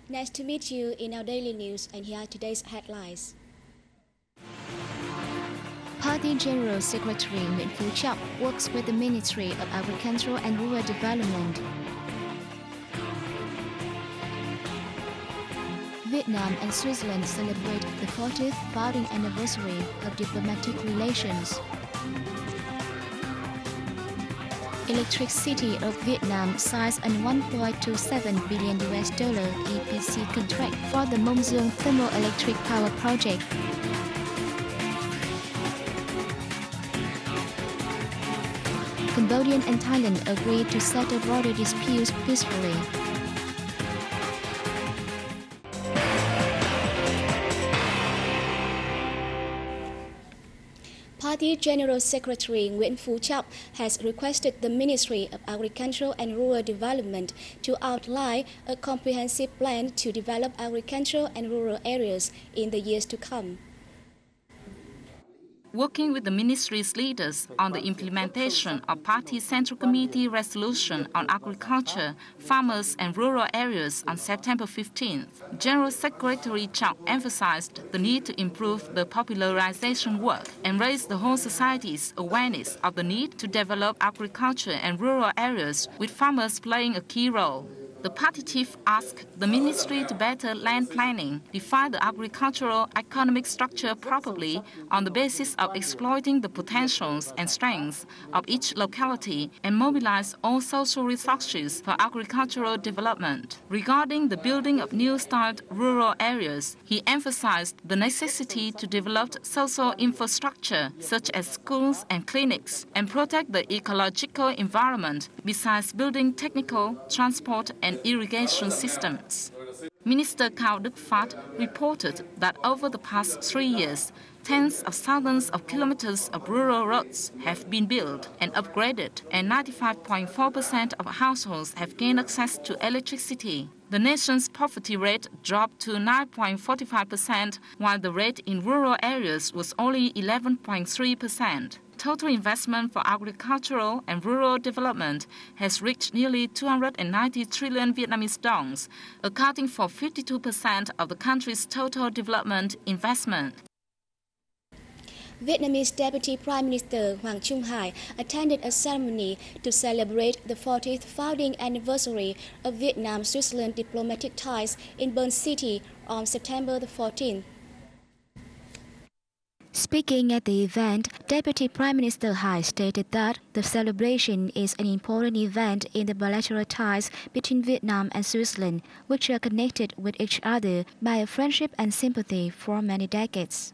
Nice to meet you in our daily news, and here are today's headlines. Party General Secretary Nguyễn Phú Trọng works with the Ministry of Agriculture and Rural Development. Vietnam and Switzerland celebrate the 40th founding anniversary of diplomatic relations. Electric City of Vietnam signs a $1.27 billion EPC contract for the Mông Dương Thermoelectric Power Project. Cambodia and Thailand agreed to settle border disputes peacefully. Party General Secretary Nguyễn Phú Trọng has requested the Ministry of Agriculture and Rural Development to outline a comprehensive plan to develop agricultural and rural areas in the years to come. Working with the ministry's leaders on the implementation of Party Central Committee resolution on agriculture, farmers and rural areas on September 15th, General Secretary Trọng emphasized the need to improve the popularization work and raise the whole society's awareness of the need to develop agriculture and rural areas, with farmers playing a key role. The party chief asked the ministry to better land planning, define the agricultural economic structure properly on the basis of exploiting the potentials and strengths of each locality, and mobilize all social resources for agricultural development. Regarding the building of new-styled rural areas, he emphasized the necessity to develop social infrastructure such as schools and clinics and protect the ecological environment, besides building technical, transport and irrigation systems. Minister Cao Đức Phát reported that over the past 3 years, tens of thousands of kilometers of rural roads have been built and upgraded, and 95.4% of households have gained access to electricity. The nation's poverty rate dropped to 9.45%, while the rate in rural areas was only 11.3%. Total investment for agricultural and rural development has reached nearly 290 trillion Vietnamese dongs, accounting for 52% of the country's total development investment. Vietnamese Deputy Prime Minister Hoàng Trung Hải attended a ceremony to celebrate the 40th founding anniversary of Vietnam-Switzerland diplomatic ties in Bern City on September the 14th. Speaking at the event, Deputy Prime Minister Hải stated that the celebration is an important event in the bilateral ties between Vietnam and Switzerland, which are connected with each other by a friendship and sympathy for many decades.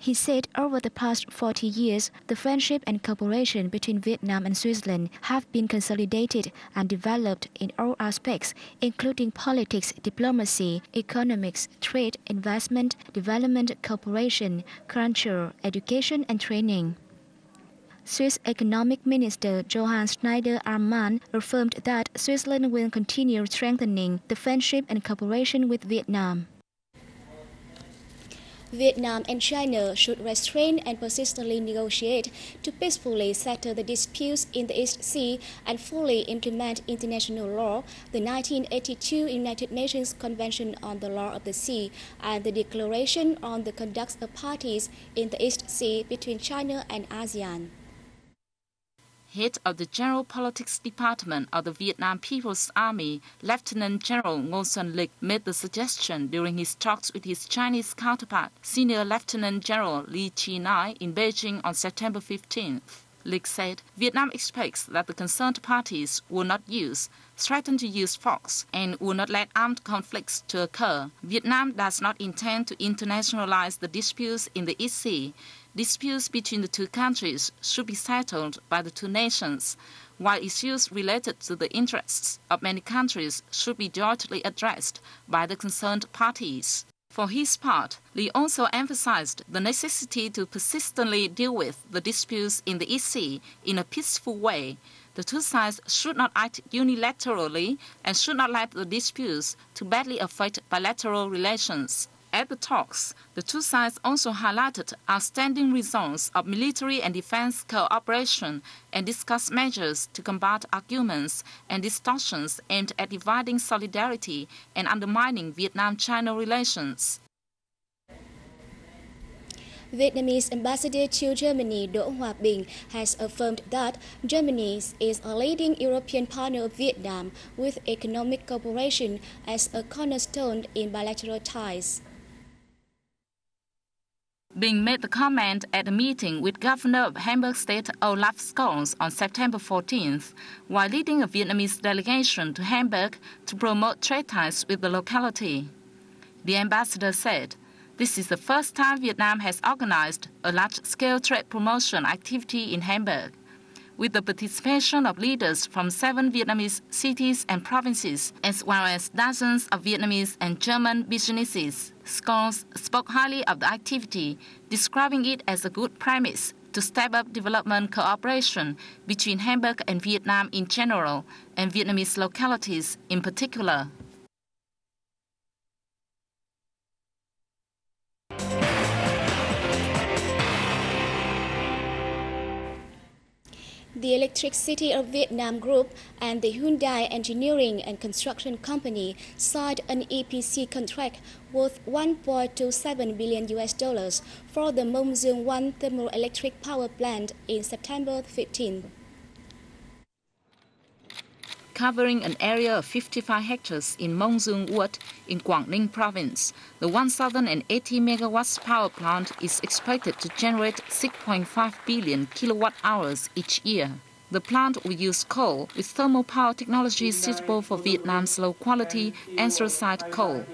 He said over the past 40 years, the friendship and cooperation between Vietnam and Switzerland have been consolidated and developed in all aspects, including politics, diplomacy, economics, trade, investment, development, cooperation, culture, education, and training. Swiss Economic Minister Johann Schneider-Arman affirmed that Switzerland will continue strengthening the friendship and cooperation with Vietnam. Vietnam and China should restrain and persistently negotiate to peacefully settle the disputes in the East Sea and fully implement international law, the 1982 United Nations Convention on the Law of the Sea, and the Declaration on the Conduct of Parties in the East Sea between China and ASEAN. Head of the General Politics Department of the Vietnam People's Army, Lieutenant General Ngô Xuân Lịch, made the suggestion during his talks with his Chinese counterpart, Senior Lieutenant General Lee Chi-nai, in Beijing on September 15th. Lịch said Vietnam expects that the concerned parties will not threaten to use force, and will not let armed conflicts to occur. Vietnam does not intend to internationalize the disputes in the East Sea. Disputes between the two countries should be settled by the two nations, while issues related to the interests of many countries should be jointly addressed by the concerned parties. For his part, Lee also emphasized the necessity to persistently deal with the disputes in the East Sea in a peaceful way. The two sides should not act unilaterally and should not let the disputes to badly affect bilateral relations. At the talks, the two sides also highlighted outstanding results of military and defense cooperation and discussed measures to combat arguments and distortions aimed at dividing solidarity and undermining Vietnam-China relations. Vietnamese ambassador to Germany Do Hoa Binh has affirmed that Germany is a leading European partner of Vietnam with economic cooperation as a cornerstone in bilateral ties. Binh made the comment at a meeting with Governor of Hamburg State Olaf Scholz on September 14th, while leading a Vietnamese delegation to Hamburg to promote trade ties with the locality. The ambassador said, "This is the first time Vietnam has organized a large-scale trade promotion activity in Hamburg, with the participation of leaders from 7 Vietnamese cities and provinces, as well as dozens of Vietnamese and German businesses." Scholz spoke highly of the activity, describing it as a good premise to step up development cooperation between Hamburg and Vietnam in general, and Vietnamese localities in particular. The Electric City of Vietnam Group and the Hyundai Engineering and Construction Company signed an EPC contract worth $1.27 billion for the Mong Duong 1 thermoelectric power plant in September 15. Covering an area of 55 hectares in Mong Duong Ward in Quảng Ninh province, the 1,080 megawatts power plant is expected to generate 6.5 billion kilowatt-hours each year. The plant will use coal with thermal power technology suitable for Vietnam's low-quality anthracite coal.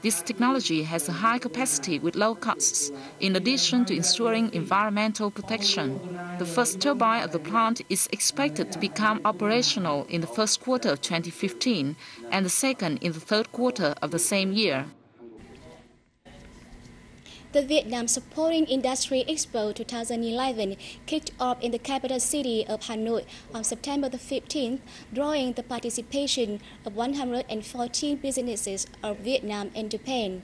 This technology has a high capacity with low costs, in addition to ensuring environmental protection. The first turbine of the plant is expected to become operational in the first quarter of 2015 and the second in the third quarter of the same year. The Vietnam Supporting Industry Expo 2011 kicked off in the capital city of Hanoi on September the 15th, drawing the participation of 114 businesses of Vietnam and Japan.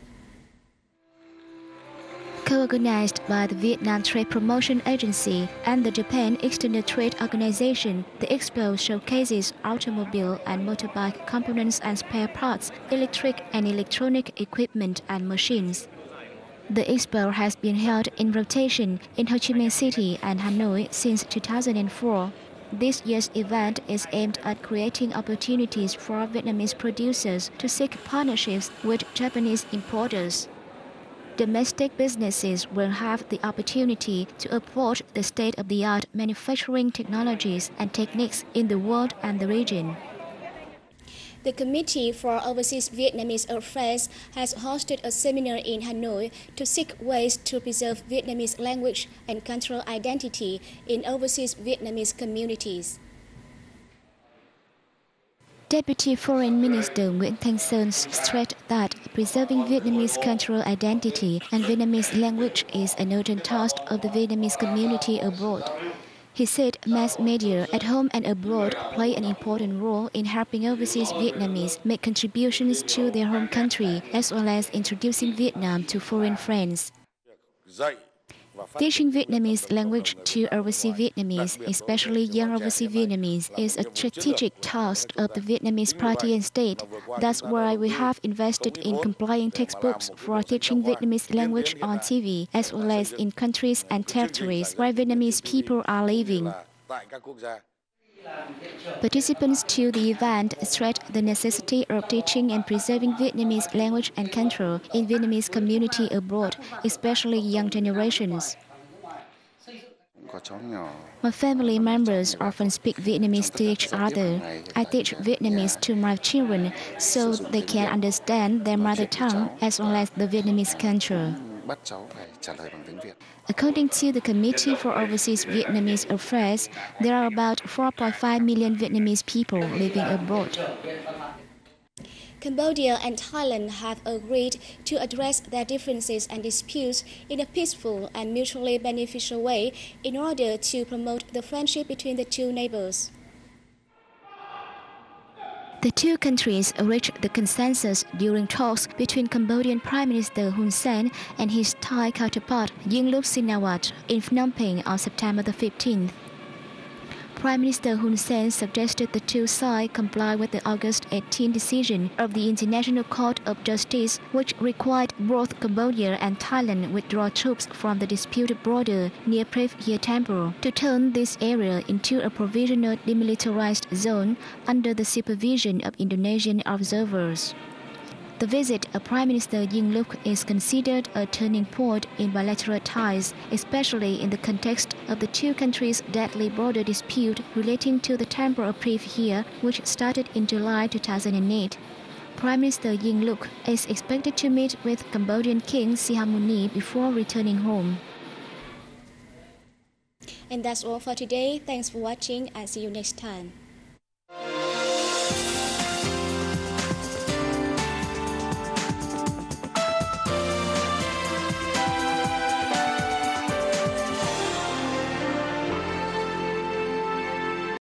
Co-organized by the Vietnam Trade Promotion Agency and the Japan External Trade Organization, the expo showcases automobile and motorbike components and spare parts, electric and electronic equipment and machines. The expo has been held in rotation in Ho Chi Minh City and Hanoi since 2004. This year's event is aimed at creating opportunities for Vietnamese producers to seek partnerships with Japanese importers. Domestic businesses will have the opportunity to approach the state-of-the-art manufacturing technologies and techniques in the world and the region. The Committee for Overseas Vietnamese Affairs has hosted a seminar in Hanoi to seek ways to preserve Vietnamese language and cultural identity in overseas Vietnamese communities. Deputy Foreign Minister Nguyễn Thanh Sơn stressed that preserving Vietnamese cultural identity and Vietnamese language is an urgent task of the Vietnamese community abroad. He said mass media at home and abroad play an important role in helping overseas Vietnamese make contributions to their home country, as well as introducing Vietnam to foreign friends. Teaching Vietnamese language to overseas Vietnamese, especially young overseas Vietnamese, is a strategic task of the Vietnamese party and state. That's why we have invested in compliant textbooks for teaching Vietnamese language on TV, as well as in countries and territories where Vietnamese people are living. Participants to the event stressed the necessity of teaching and preserving Vietnamese language and culture in Vietnamese community abroad, especially young generations. My family members often speak Vietnamese to each other. I teach Vietnamese to my children so they can understand their mother tongue as well as the Vietnamese culture. According to the Committee for Overseas Vietnamese Affairs, there are about 4.5 million Vietnamese people living abroad. Cambodia and Thailand have agreed to address their differences and disputes in a peaceful and mutually beneficial way in order to promote the friendship between the two neighbors. The two countries reached the consensus during talks between Cambodian Prime Minister Hun Sen and his Thai counterpart Yingluck Shinawatra in Phnom Penh on September the 15th. Prime Minister Hun Sen suggested the two sides comply with the August 18 decision of the International Court of Justice, which required both Cambodia and Thailand withdraw troops from the disputed border near Previa Temple to turn this area into a provisional demilitarized zone under the supervision of Indonesian observers. The visit of Prime Minister Yingluck is considered a turning point in bilateral ties, especially in the context of the two countries' deadly border dispute relating to the Temple of Previa, which started in July 2008. Prime Minister Yingluck is expected to meet with Cambodian King Sihamoni before returning home. And that's all for today. Thanks for watching and see you next time.